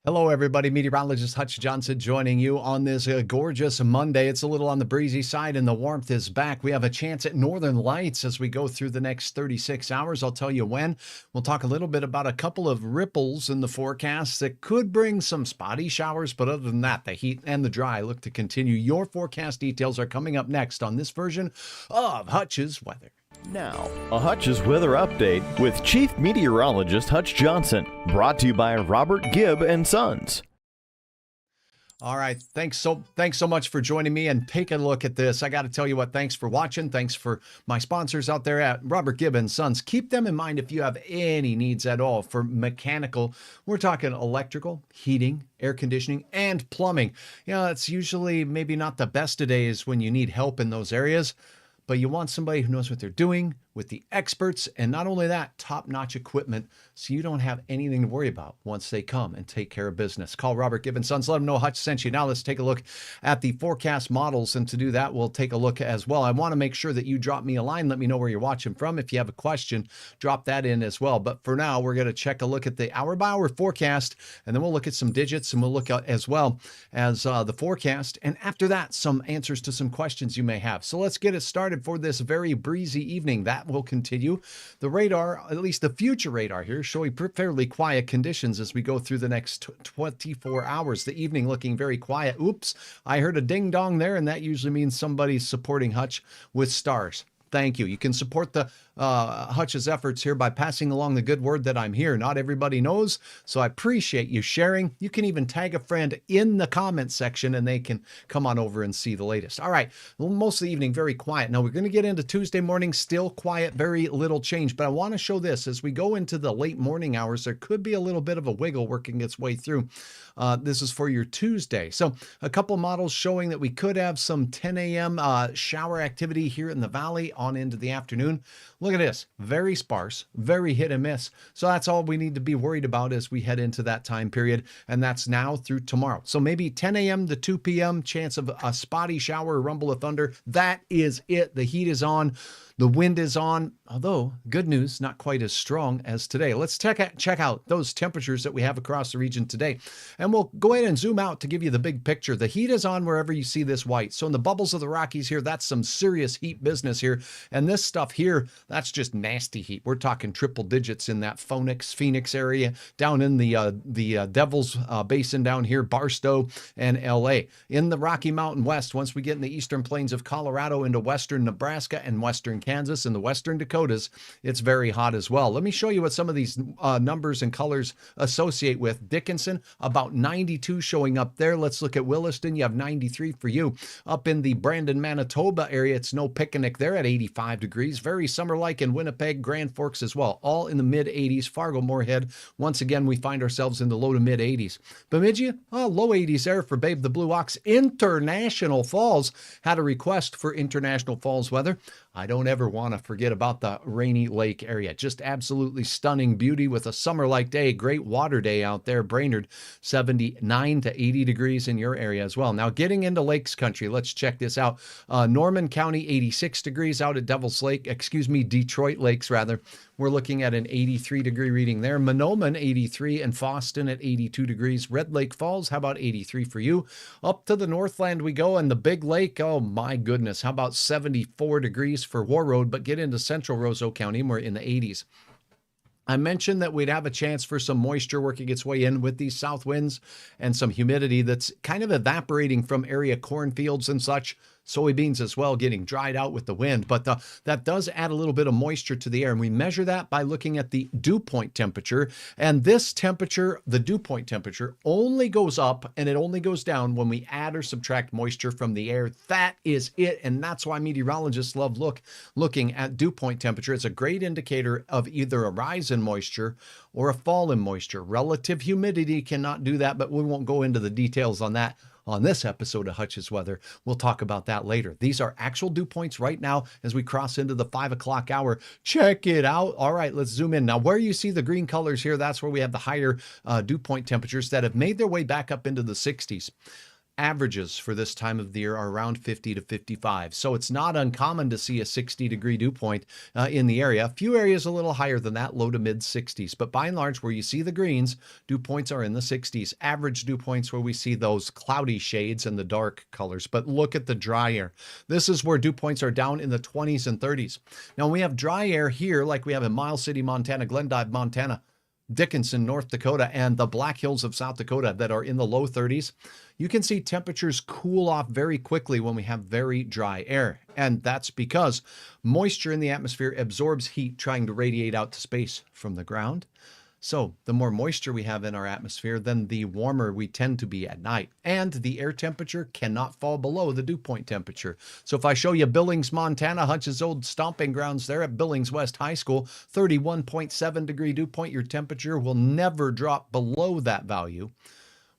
Hello, everybody. Meteorologist Hutch Johnson joining you on this gorgeous Monday. It's a little on the breezy side and the warmth is back. We have a chance at northern lights as we go through the next 36 hours. I'll tell you when. We'll talk a little bit about a couple of ripples in the forecast that could bring some spotty showers. But other than that, the heat and the dry look to continue. Your forecast details are coming up next on this version of Hutch's Weather. Now, a Hutch's weather update with Chief Meteorologist Hutch Johnson, brought to you by Robert Gibb and Sons. All right. Thanks so much for joining me and take a look at this. I got to tell you what, thanks for watching. Thanks for my sponsors out there at Robert Gibb and Sons. Keep them in mind if you have any needs at all for mechanical. We're talking electrical, heating, air conditioning, and plumbing. You know, it's usually maybe not the best of days when you need help in those areas, but you want somebody who knows what they're doing with the experts, and not only that, top-notch equipment, so you don't have anything to worry about once they come and take care of business. Call Robert Gibb and Sons. Let them know Hutch sent you. Now let's take a look at the forecast models, and to do that, we'll take a look as well. I want to make sure that you drop me a line. Let me know where you're watching from. If you have a question, drop that in as well. But for now, we're going to check a look at the hour-by-hour forecast, and then we'll look at some digits, and we'll look at as well as the forecast, and after that, some answers to some questions you may have. So let's get it started for this very breezy evening. That will continue. The radar, at least the future radar here, showing fairly quiet conditions as we go through the next 24 hours. The evening looking very quiet. Oops, I heard a ding dong there, and that usually means somebody's supporting Hutch with stars. Thank you. You can support the Hutch's efforts here by passing along the good word that I'm here. Not everybody knows, so I appreciate you sharing. You can even tag a friend in the comment section and they can come on over and see the latest. All right, well, most of the evening, very quiet. Now we're going to get into Tuesday morning, still quiet, very little change, but I want to show this. As we go into the late morning hours, there could be a little bit of a wiggle working its way through. This is for your Tuesday. So a couple models showing that we could have some 10 a.m. Shower activity here in the valley on into the afternoon. Look at this, very sparse, very hit and miss. So that's all we need to be worried about as we head into that time period. And that's now through tomorrow. So maybe 10 a.m. to 2 p.m. chance of a spotty shower or rumble of thunder. That is it. The heat is on. The wind is on, although good news, not quite as strong as today. Let's check out those temperatures that we have across the region today. And we'll go ahead and zoom out to give you the big picture. The heat is on wherever you see this white. So in the bubbles of the Rockies here, that's some serious heat business here. And this stuff here, that's just nasty heat. We're talking triple digits in that Phoenix area, down in the Devil's Basin down here, Barstow and LA. In the Rocky Mountain West, once we get in the eastern plains of Colorado into western Nebraska and western Kansas and the western Dakotas, it's very hot as well. Let me show you what some of these numbers and colors associate with. Dickinson, about 92 showing up there. Let's look at Williston. You have 93 for you. Up in the Brandon, Manitoba area, it's no picnic there at 85 degrees. Very summer-like in Winnipeg, Grand Forks as well. All in the mid-80s. Fargo, Moorhead, once again, we find ourselves in the low to mid-80s. Bemidji, low 80s there for Babe the Blue Ox. International Falls had a request for International Falls weather. I don't ever want to forget about the Rainy Lake area. Just absolutely stunning beauty with a summer-like day. Great water day out there. Brainerd, 79 to 80 degrees in your area as well. Now, getting into Lakes Country, let's check this out. Norman County, 86 degrees out at Detroit Lakes, rather. We're looking at an 83-degree reading there. Monoman, 83, and Foston at 82 degrees. Red Lake Falls, how about 83 for you? Up to the Northland we go, and the Big Lake, oh my goodness, how about 74 degrees for Warroad, but get into central Roseau County, and we're in the 80s. I mentioned that we'd have a chance for some moisture working its way in with these south winds and some humidity that's kind of evaporating from area cornfields and such. Soybeans as well getting dried out with the wind, but that does add a little bit of moisture to the air, and we measure that by looking at the dew point temperature. And this temperature, the dew point temperature, only goes up and it only goes down when we add or subtract moisture from the air. That is it, and that's why meteorologists love looking at dew point temperature. It's a great indicator of either a rise in moisture or a fall in moisture. Relative humidity cannot do that, but we won't go into the details on that on this episode of Hutch's Weather. We'll talk about that later. These are actual dew points right now as we cross into the 5 o'clock hour. Check it out. All right, let's zoom in. Now, where you see the green colors here, that's where we have the higher dew point temperatures that have made their way back up into the 60s. averages for this time of the year are around 50 to 55. So it's not uncommon to see a 60-degree dew point in the area. A few areas a little higher than that, low to mid 60s. But by and large, where you see the greens, dew points are in the 60s. Average dew points where we see those cloudy shades and the dark colors. But look at the dry air. This is where dew points are down in the 20s and 30s. Now, we have dry air here like we have in Miles City, Montana, Glendive, Montana, Dickinson, North Dakota, and the Black Hills of South Dakota that are in the low 30s. You can see temperatures cool off very quickly when we have very dry air. And that's because moisture in the atmosphere absorbs heat trying to radiate out to space from the ground. So the more moisture we have in our atmosphere, then the warmer we tend to be at night. And the air temperature cannot fall below the dew point temperature. So if I show you Billings, Montana, Hutch's old stomping grounds there at Billings West High School, 31.7 degree dew point, your temperature will never drop below that value.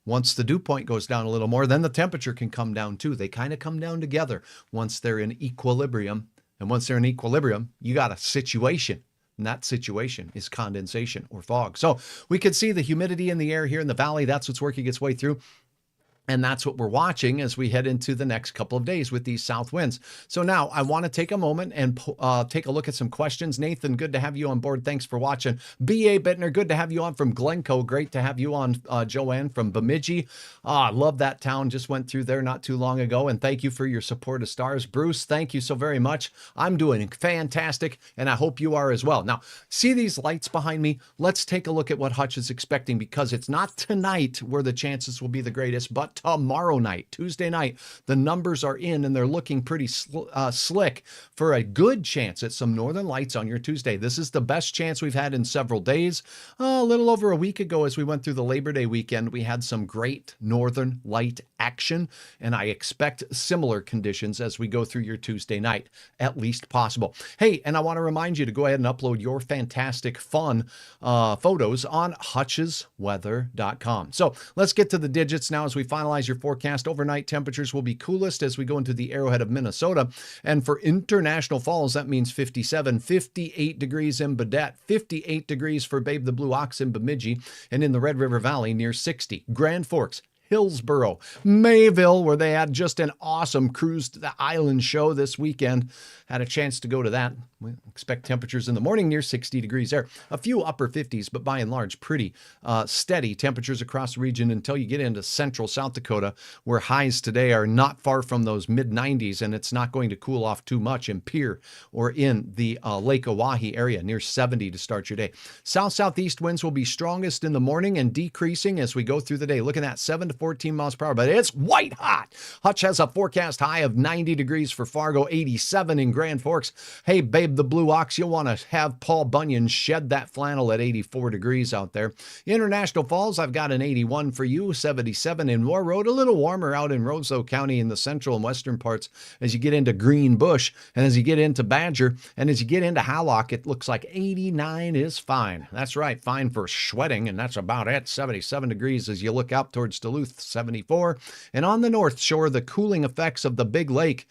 Once the dew point goes down a little more, then the temperature can come down too. They kind of come down together once they're in equilibrium. And once they're in equilibrium, you got a situation. And that situation is condensation or fog. So we could see the humidity in the air here in the valley. That's what's working its way through. And that's what we're watching as we head into the next couple of days with these south winds. So now I want to take a moment and take a look at some questions. Nathan, good to have you on board. Thanks for watching. B.A. Bittner, good to have you on from Glencoe. Great to have you on, Joanne from Bemidji. Love that town. Just went through there not too long ago. And thank you for your support of stars. Bruce, thank you so very much. I'm doing fantastic, and I hope you are as well. Now, see these lights behind me? Let's take a look at what Hutch is expecting, because it's not tonight where the chances will be the greatest, but tomorrow night, Tuesday night. The numbers are in and they're looking pretty slick for a good chance at some northern lights on your Tuesday. This is the best chance we've had in several days. A little over a week ago, as we went through the Labor Day weekend, we had some great northern light action, and I expect similar conditions as we go through your Tuesday night, at least possible. Hey, and I want to remind you to go ahead and upload your fantastic, fun photos on hutchesweather.com. So let's get to the digits now as we finalize your forecast. Overnight temperatures will be coolest as we go into the Arrowhead of Minnesota. And for International Falls, that means 57, 58 degrees in Baudette, 58 degrees for Babe the Blue Ox in Bemidji, and in the Red River Valley near 60. Grand Forks, Hillsboro, Mayville, where they had just an awesome cruise to the island show this weekend. Had a chance to go to that. We expect temperatures in the morning near 60 degrees there. A few upper 50s, but by and large, pretty steady temperatures across the region until you get into central South Dakota, where highs today are not far from those mid-90s, and it's not going to cool off too much in Pierre or in the Lake Oahe area, near 70 to start your day. South-southeast winds will be strongest in the morning and decreasing as we go through the day. Looking at 7 to 14 miles per hour, but it's white hot. Hutch has a forecast high of 90 degrees for Fargo, 87 in Grand Forks. Hey, Babe the Blue Ox, you'll want to have Paul Bunyan shed that flannel at 84 degrees out there. International Falls, I've got an 81 for you, 77 in War Road, a little warmer out in Roseau County in the central and western parts as you get into Green Bush, and as you get into Badger, and as you get into Hallock, it looks like 89 is fine. That's right, fine for sweating, and that's about it. 77 degrees as you look out towards Duluth, 74. And on the north shore, the cooling effects of the Big Lake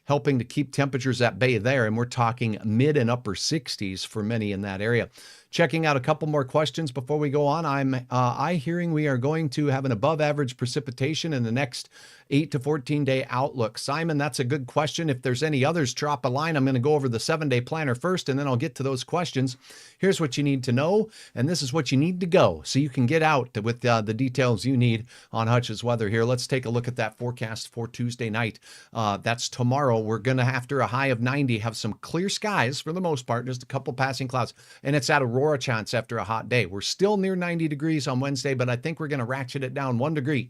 helping to keep temperatures at bay there, and we're talking mid and upper 60s for many in that area. Checking out a couple more questions before we go on. I'm hearing we are going to have an above average precipitation in the next 8 to 14 day outlook. Simon, that's a good question. If there's any others, drop a line. I'm going to go over the 7-day planner first, and then I'll get to those questions. Here's what you need to know, and this is what you need to go so you can get out with the details you need on Hutch's weather here. Let's take a look at that forecast for Tuesday night. That's tomorrow. We're going to, after a high of 90, have some clear skies for the most part, just a couple passing clouds, and it's at Aurora chance after a hot day. We're still near 90 degrees on Wednesday, but I think we're going to ratchet it down 1 degree.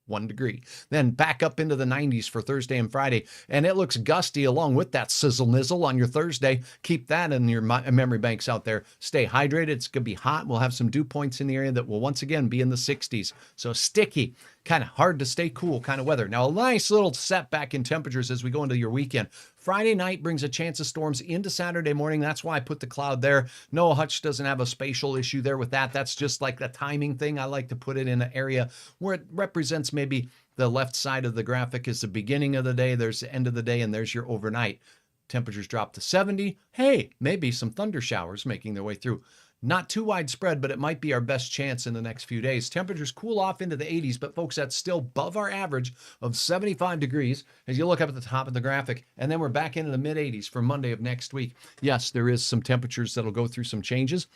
1 degree. Then back up into the 90s for Thursday and Friday. And it looks gusty along with that sizzle nizzle on your Thursday. Keep that in your memory banks out there. Stay hydrated. It's going to be hot. We'll have some dew points in the area that will once again be in the 60s. So sticky, kind of hard to stay cool kind of weather. Now, a nice little setback in temperatures as we go into your weekend. Friday night brings a chance of storms into Saturday morning. That's why I put the cloud there. No, Hutch doesn't have a spatial issue there with that. That's just like the timing thing. I like to put it in an area where it represents maybe the left side of the graphic is the beginning of the day, there's the end of the day, and there's your overnight. Temperatures drop to 70. Hey, maybe some thunder showers making their way through. Not too widespread, but it might be our best chance in the next few days. Temperatures cool off into the 80s, but folks, that's still above our average of 75 degrees as you look up at the top of the graphic. And then we're back into the mid 80s for Monday of next week. Yes, there is some temperatures that'll go through some changes.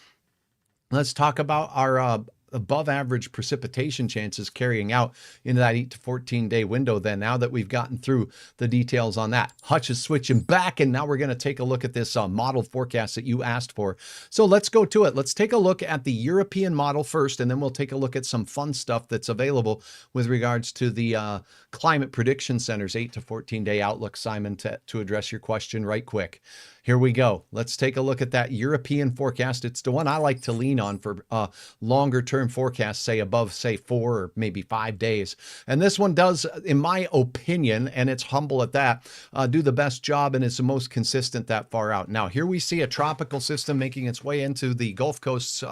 Let's talk about our above average precipitation chances carrying out into that 8 to 14 day window then, now that we've gotten through the details on that. Hutch is switching back, and now we're going to take a look at this model forecast that you asked for. So let's go to it. Let's take a look at the European model first, and then we'll take a look at some fun stuff that's available with regards to the Climate Prediction Center's 8 to 14 day outlook, Simon, to address your question right quick. Here we go. Let's take a look at that European forecast. It's the one I like to lean on for longer term forecasts, say above, say 4 or maybe 5 days. And this one does, in my opinion, and it's humble at that, do the best job and is the most consistent that far out. Now, here we see a tropical system making its way into the Gulf Coast,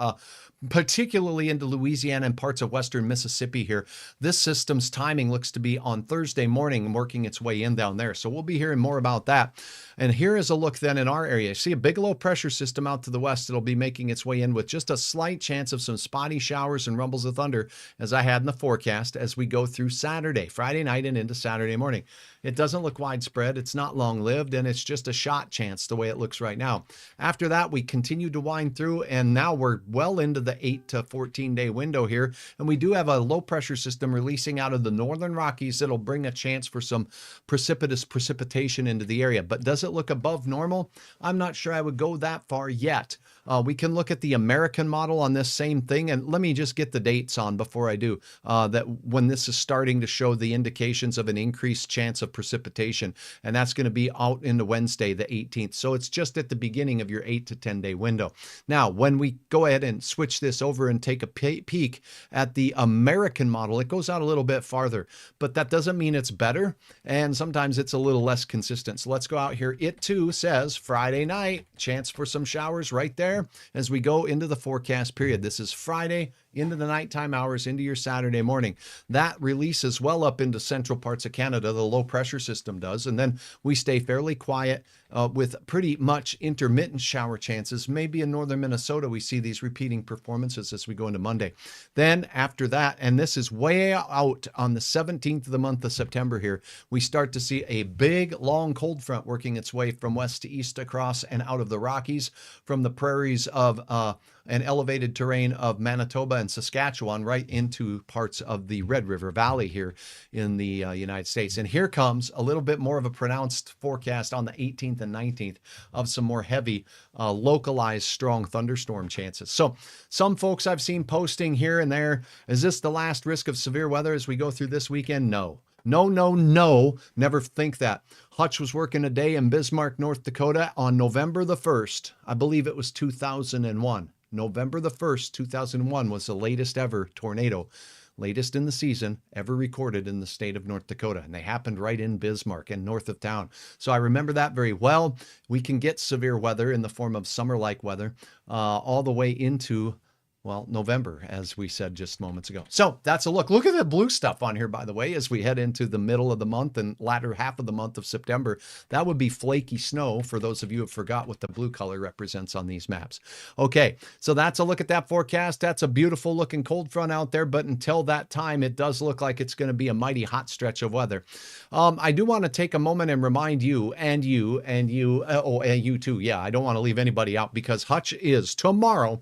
particularly into Louisiana and parts of western Mississippi here. This system's timing looks to be on Thursday morning and working its way in down there. So we'll be hearing more about that. And here is a look then in our area. See a big low pressure system out to the west. It'll be making its way in with just a slight chance of some spotty showers and rumbles of thunder, as I had in the forecast, as we go through Saturday, Friday night and into Saturday morning. It doesn't look widespread. It's not long-lived, and it's just a shot chance the way it looks right now. After that, we continue to wind through, and now we're well into the 8 to 14 day window here. And we do have a low pressure system releasing out of the northern Rockies that'll bring a chance for some precipitous precipitation into the area. But does it look above normal? I'm not sure I would go that far yet. We can look at the American model on this same thing, and let me just get the dates on before I do, that when this is starting to show the indications of an increased chance of precipitation, and that's going to be out into Wednesday the 18th. So it's just at the beginning of your 8 to 10 day window. Now, when we go ahead and switch this over and take a peek at the American model, it goes out a little bit farther, but that doesn't mean it's better, and sometimes it's a little less consistent. So let's go out here. It too says Friday night, chance for some showers right there as we go into the forecast period. This is Friday into the nighttime hours into your Saturday morning. That releases well up into central parts of Canada, the low pressure system does, and then we stay fairly quiet with pretty much intermittent shower chances. Maybe in northern Minnesota we see these repeating performances as we go into Monday. Then after that, and this is way out on the 17th of the month of September here, we start to see a big long cold front working its way from west to east across and out of the Rockies, from the prairies of an elevated terrain of Manitoba and Saskatchewan right into parts of the Red River Valley here in the United States. And here comes a little bit more of a pronounced forecast on the 18th and 19th of some more heavy localized strong thunderstorm chances. So some folks I've seen posting here and there, is this the last risk of severe weather as we go through this weekend? No. No, no, no. Never think that. Hutch was working a day in Bismarck, North Dakota on November the 1st. I believe it was 2001. November the 1st, 2001 was the latest ever tornado, latest in the season ever recorded in the state of North Dakota. And they happened right in Bismarck and north of town. So I remember that very well. We can get severe weather in the form of summer-like weather all the way into, well, November, as we said just moments ago. So that's a look. Look at the blue stuff on here, by the way, as we head into the middle of the month and latter half of the month of September. That would be flaky snow for those of you who forgot what the blue color represents on these maps. Okay, so that's a look at that forecast. That's a beautiful looking cold front out there, but until that time, it does look like it's going to be a mighty hot stretch of weather. I do want to take a moment and remind you and you too. Yeah, I don't want to leave anybody out, because Hutch is tomorrow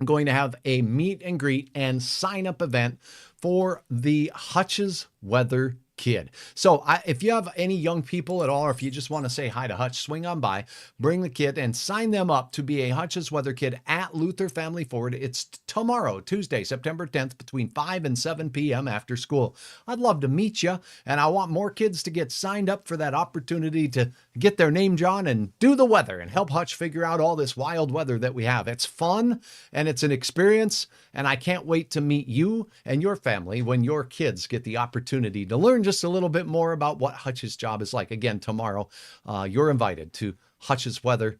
going to have a meet and greet and sign up event for the Hutch's Weather Kid. So if you have any young people at all, or if you just want to say hi to Hutch, swing on by, bring the kid and sign them up to be a Hutch's Weather Kid at Luther Family Ford. It's tomorrow, Tuesday, September 10th, between 5 and 7 p.m. after school. I'd love to meet you, and I want more kids to get signed up for that opportunity to get their name drawn and do the weather and help Hutch figure out all this wild weather that we have. It's fun and it's an experience, and I can't wait to meet you and your family when your kids get the opportunity to learn just a little bit more about what Hutch's job is like. Again, tomorrow, you're invited to Hutch's Weather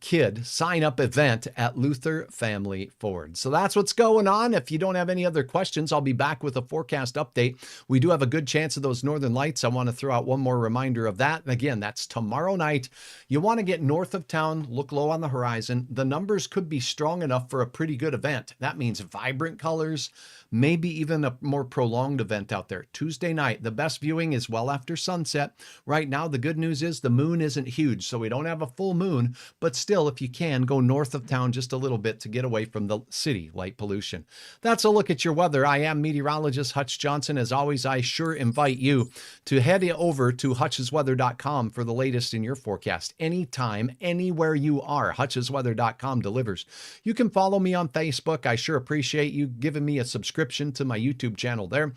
kid sign-up event at Luther Family Ford. So that's what's going on. If you don't have any other questions, I'll be back with a forecast update. We do have a good chance of those northern lights. I want to throw out one more reminder of that. And again, that's tomorrow night. You want to get north of town, look low on the horizon. The numbers could be strong enough for a pretty good event. That means vibrant colors, maybe even a more prolonged event out there. Tuesday night, the best viewing is well after sunset. Right now, the good news is the moon isn't huge, so we don't have a full moon, but still, if you can, go north of town just a little bit to get away from the city light pollution. That's a look at your weather. I am meteorologist Hutch Johnson. As always, I sure invite you to head over to hutchesweather.com for the latest in your forecast. Anytime, anywhere you are, hutchesweather.com delivers. You can follow me on Facebook. I sure appreciate you giving me a subscription to my YouTube channel there.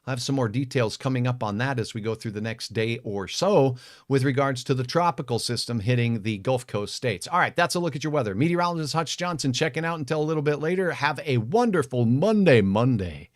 I'll have some more details coming up on that as we go through the next day or so with regards to the tropical system hitting the Gulf Coast states. All right, that's a look at your weather. Meteorologist Hutch Johnson checking out until a little bit later. Have a wonderful Monday.